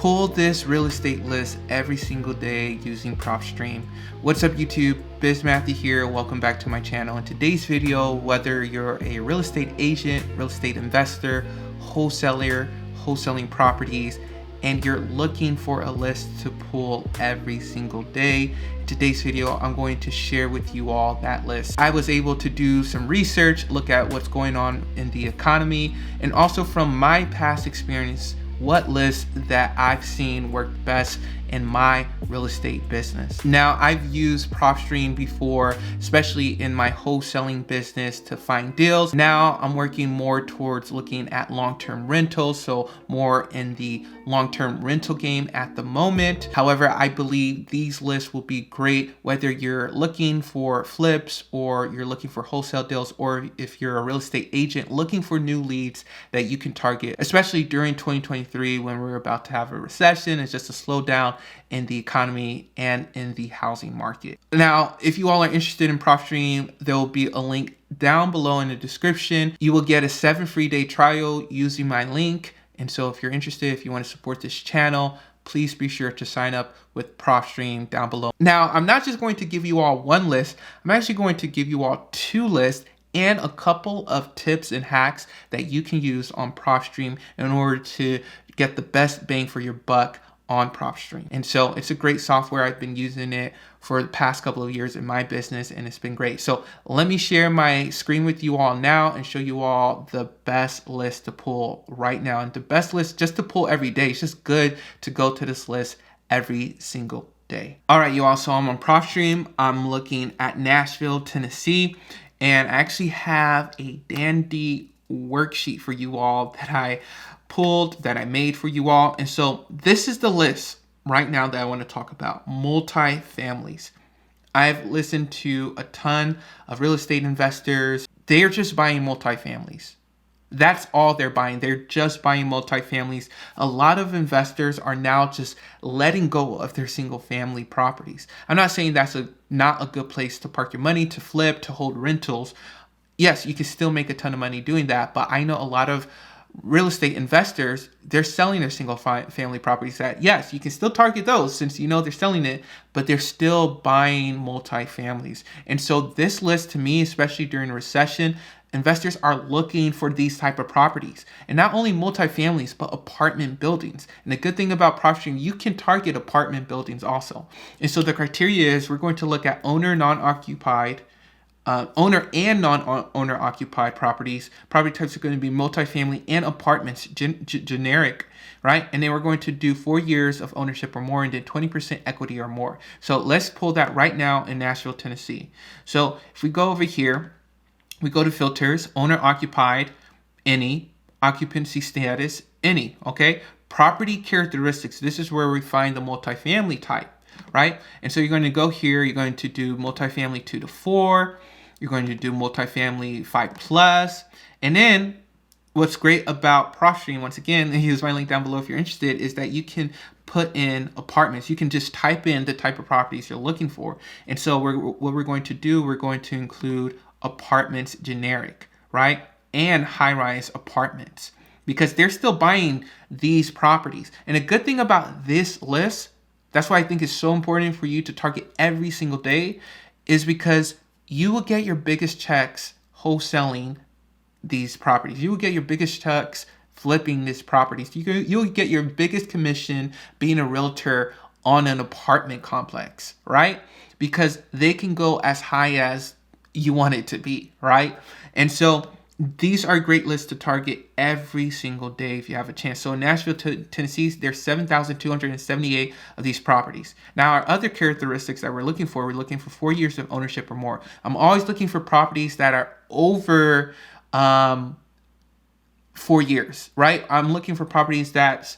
pull this real estate list every single day using Propstream. What's up YouTube? Biz Matthew here. Welcome back to my channel. In today's video, whether you're a real estate agent, real estate investor, wholesaler, wholesaling properties, and you're looking for a list to pull every single day, in today's video, I'm going to share with you all that list. I was able to do some research, look at what's going on in the economy, and also from my past experience, what lists that I've seen work best in my real estate business. Now, I've used Propstream before, especially in my wholesaling business to find deals. Now I'm working more towards looking at long-term rentals, so more in the long-term rental game at the moment. However, I believe these lists will be great whether you're looking for flips or you're looking for wholesale deals, or if you're a real estate agent looking for new leads that you can target, especially during 2023 when we're about to have a recession. It's just a slowdown in the economy and in the housing market. Now, if you all are interested in Propstream, there will be a link down below in the description. You will get a 7 free day trial using my link. And so if you're interested, if you want to support this channel, please be sure to sign up with Propstream down below. Now, I'm not just going to give you all one list. I'm actually going to give you all 2 lists and a couple of tips and hacks that you can use on Propstream in order to get the best bang for your buck on Propstream. And so it's a great software. I've been using it for the past couple of years in my business and it's been great. So let me share my screen with you all now and show you all the best list to pull right now. And the best list just to pull every day. It's just good to go to this list every single day. All right, you all, so I'm on Propstream. I'm looking at Nashville, Tennessee, and I actually have a dandy worksheet for you all that I pulled, that I made for you all. And so this is the list right now that I want to talk about: multifamilies. I've listened to a ton of real estate investors. They're just buying multifamilies. That's all they're buying. They're just buying multifamilies. A lot of investors are now just letting go of their single family properties. I'm not saying that's not a good place to park your money, to flip, to hold rentals. Yes, you can still make a ton of money doing that, but I know a lot of real estate investors, they're selling their single family properties that, yes, you can still target those since you know they're selling it, but they're still buying multifamilies. And so this list, to me, especially during a recession, investors are looking for these type of properties, and not only multifamilies, but apartment buildings. And the good thing about Propstream, you can target apartment buildings also. And so the criteria is we're going to look at owner, non-occupied, owner and non-owner occupied properties. Property types are going to be multifamily and apartments, generic, right? And then we're going to do 4 years of ownership or more, and then 20% equity or more. So let's pull that right now in Nashville, Tennessee. So if we go over here, we go to filters, owner occupied, any, occupancy status, any, okay? Property characteristics, this is where we find the multifamily type, right? And so you're going to go here, you're going to do multifamily 2 to 4, you're going to do multifamily 5+, and then what's great about Propstream, once again, and here's my link down below if you're interested, is that you can put in apartments. You can just type in the type of properties you're looking for. And so what we're going to do, we're going to include apartments generic, right? And high-rise apartments, because they're still buying these properties. And a good thing about this list, that's why I think it's so important for you to target every single day, is because you will get your biggest checks wholesaling these properties. You will get your biggest checks flipping these properties. You'll get your biggest commission being a realtor on an apartment complex, right? Because they can go as high as you want it to be, right? And so these are great lists to target every single day if you have a chance. So in Nashville, Tennessee, there's 7,278 of these properties. Now, our other characteristics that we're looking for 4 years of ownership or more. I'm always looking for properties that are over 4 years, right? I'm looking for properties that's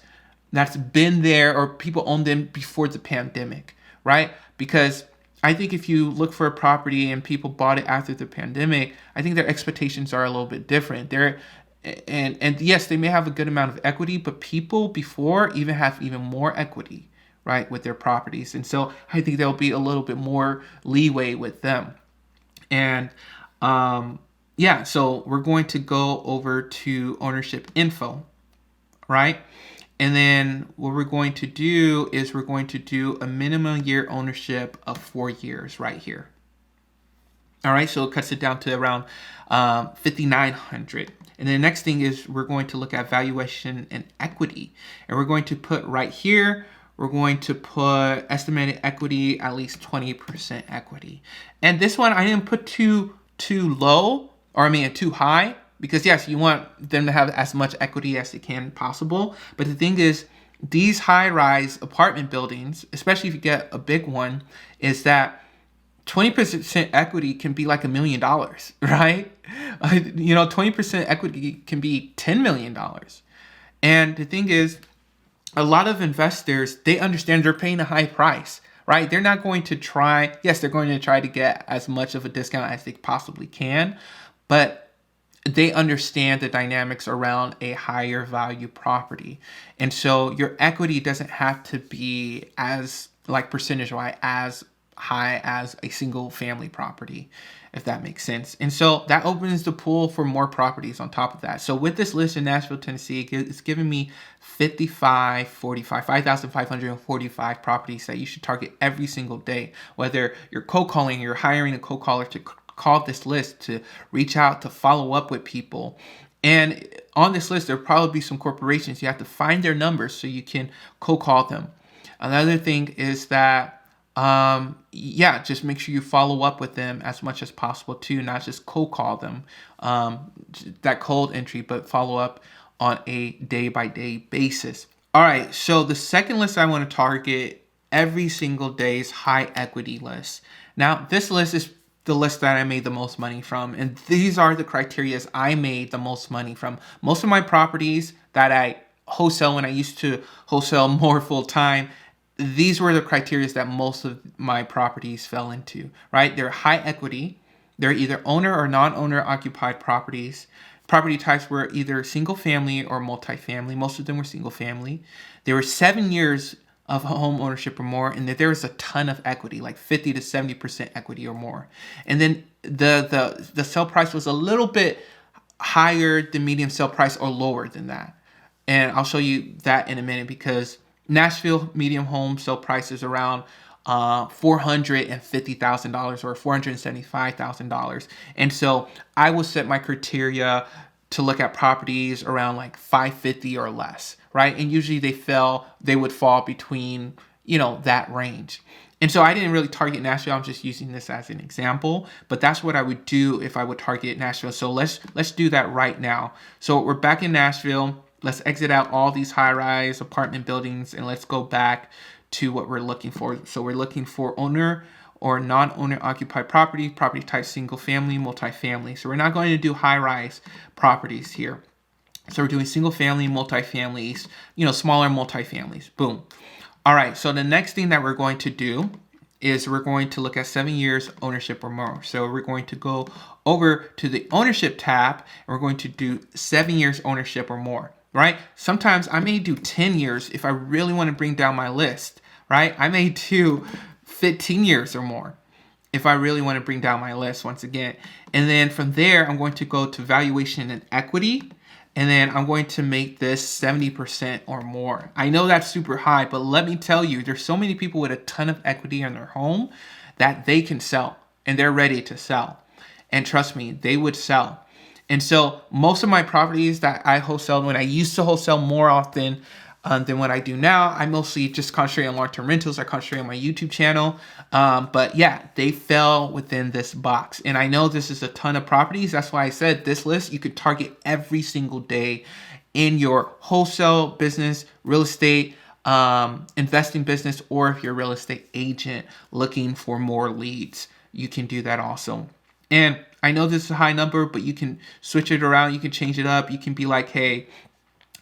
been there, or people owned them before the pandemic, right? Because I think if you look for a property and people bought it after the pandemic, I think their expectations are a little bit different. And yes, they may have a good amount of equity, but people before even have even more equity, right, with their properties. And so I think there'll be a little bit more leeway with them. And so we're going to go over to ownership info, right? And then what we're going to do is we're going to do a minimum year ownership of 4 years right here. All right, so it cuts it down to around 5,900. And then the next thing is we're going to look at valuation and equity. And we're going to put right here, we're going to put estimated equity, at least 20% equity. And this one I didn't put too low, or I mean too high, because yes, you want them to have as much equity as they can possible. But the thing is, these high-rise apartment buildings, especially if you get a big one, is that 20% equity can be like $1 million, right? 20% equity can be $10 million. And the thing is, a lot of investors, they understand they're paying a high price, right? They're not going to try, yes, they're going to try to get as much of a discount as they possibly can, but they understand the dynamics around a higher value property. And so your equity doesn't have to be as, like percentage-wise, as high as a single family property, if that makes sense. And so that opens the pool for more properties on top of that. So with this list in Nashville, Tennessee, it's giving me 5,545 properties that you should target every single day. Whether you're cold calling, you're hiring a cold caller to call this list, to reach out, to follow up with people. And on this list, there'll probably be some corporations. You have to find their numbers so you can cold call them. Another thing is that just make sure you follow up with them as much as possible too, not just cold call them, that cold entry, but follow up on a day-by-day basis. All right, so the second list I want to target every single day is high equity list. Now, this list is the list that I made the most money from, and these are the criteria I made the most money from. Most of my properties that I wholesale, when I used to wholesale more full-time, these were the criteria that most of my properties fell into, right? They're high equity. They're either owner or non-owner occupied properties. Property types were either single family or multifamily. Most of them were single family. There were 7 years of home ownership or more, and there was a ton of equity, like 50 to 70% equity or more. And then the sale price was a little bit higher than median sale price or lower than that. And I'll show you that in a minute, because Nashville medium home sale price is around $450,000 or $475,000. And so I will set my criteria to look at properties around like 550 or less, right? And usually they would fall between, that range. And so I didn't really target Nashville. I'm just using this as an example, but that's what I would do if I would target Nashville. So let's do that right now. So we're back in Nashville. Let's exit out all these high-rise apartment buildings and let's go back to what we're looking for. So we're looking for owner or non-owner occupied property type single family, multifamily. So we're not going to do high-rise properties here. So we're doing single family, multifamilies, smaller multifamilies. Boom. All right, so the next thing that we're going to do is we're going to look at 7 years ownership or more. So we're going to go over to the ownership tab and we're going to do 7 years ownership or more. Right? Sometimes I may do 10 years if I really want to bring down my list, right? I may do 15 years or more if I really want to bring down my list once again. And then from there, I'm going to go to valuation and equity. And then I'm going to make this 70% or more. I know that's super high, but let me tell you, there's so many people with a ton of equity in their home that they can sell and they're ready to sell. And trust me, they would sell. And so most of my properties that I wholesale, when I used to wholesale more often than what I do now, I mostly just concentrate on long-term rentals. I concentrate on my YouTube channel. But yeah, they fell within this box. And I know this is a ton of properties. That's why I said this list, you could target every single day in your wholesale business, real estate, investing business, or if you're a real estate agent looking for more leads, you can do that also. And I know this is a high number, but you can switch it around. You can change it up. You can be like, hey,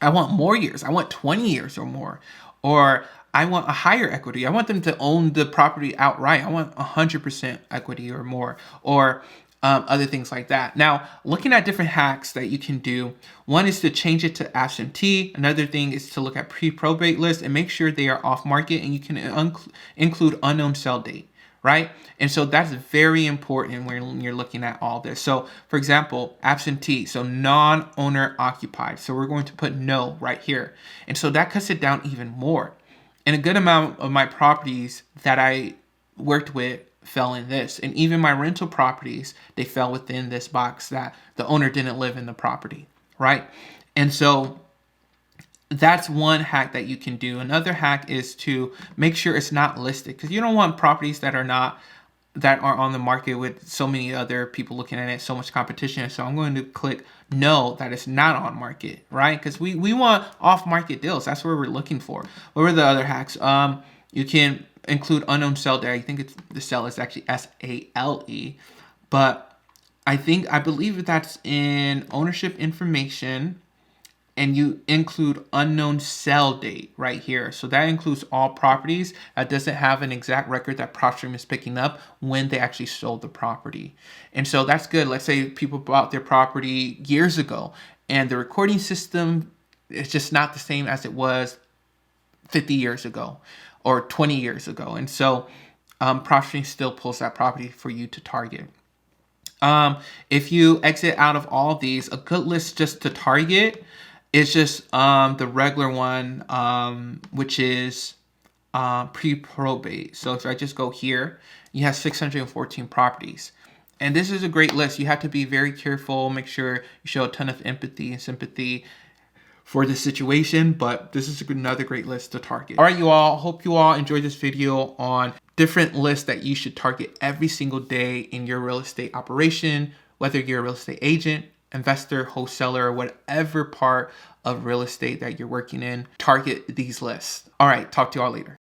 I want more years. I want 20 years or more. Or I want a higher equity. I want them to own the property outright. I want 100% equity or more. Or other things like that. Now, looking at different hacks that you can do, one is to change it to absentee. Another thing is to look at pre-probate lists and make sure they are off market, and you can include unknown sell date. right? And so that's very important when you're looking at all this. So for example, absentee, so non-owner occupied. So we're going to put no right here. And so that cuts it down even more. And a good amount of my properties that I worked with fell in this. And even my rental properties, they fell within this box that the owner didn't live in the property, right? And so that's one hack that you can do. Another hack is to make sure it's not listed, because you don't want properties that are on the market with so many other people looking at it, so much competition. So I'm going to click no, that it's not on market, right? Because we want off market deals. That's what we're looking for. What are the other hacks? You can include unknown sale there. I think the sale is actually SALE, but I believe that's in ownership information. And you include unknown sell date right here. So that includes all properties that doesn't have an exact record that Propstream is picking up when they actually sold the property. And so that's good. Let's say people bought their property years ago and the recording system is just not the same as it was 50 years ago or 20 years ago. And so Propstream still pulls that property for you to target. If you exit out of all of these, a good list just to target is just the regular one, which is pre-probate. So if I just go here, you have 614 properties. And this is a great list. You have to be very careful, make sure you show a ton of empathy and sympathy for the situation, but this is another great list to target. All right, you all, hope you all enjoyed this video on different lists that you should target every single day in your real estate operation, whether you're a real estate agent, investor, wholesaler, whatever part of real estate that you're working in, target these lists. All right, talk to you all later.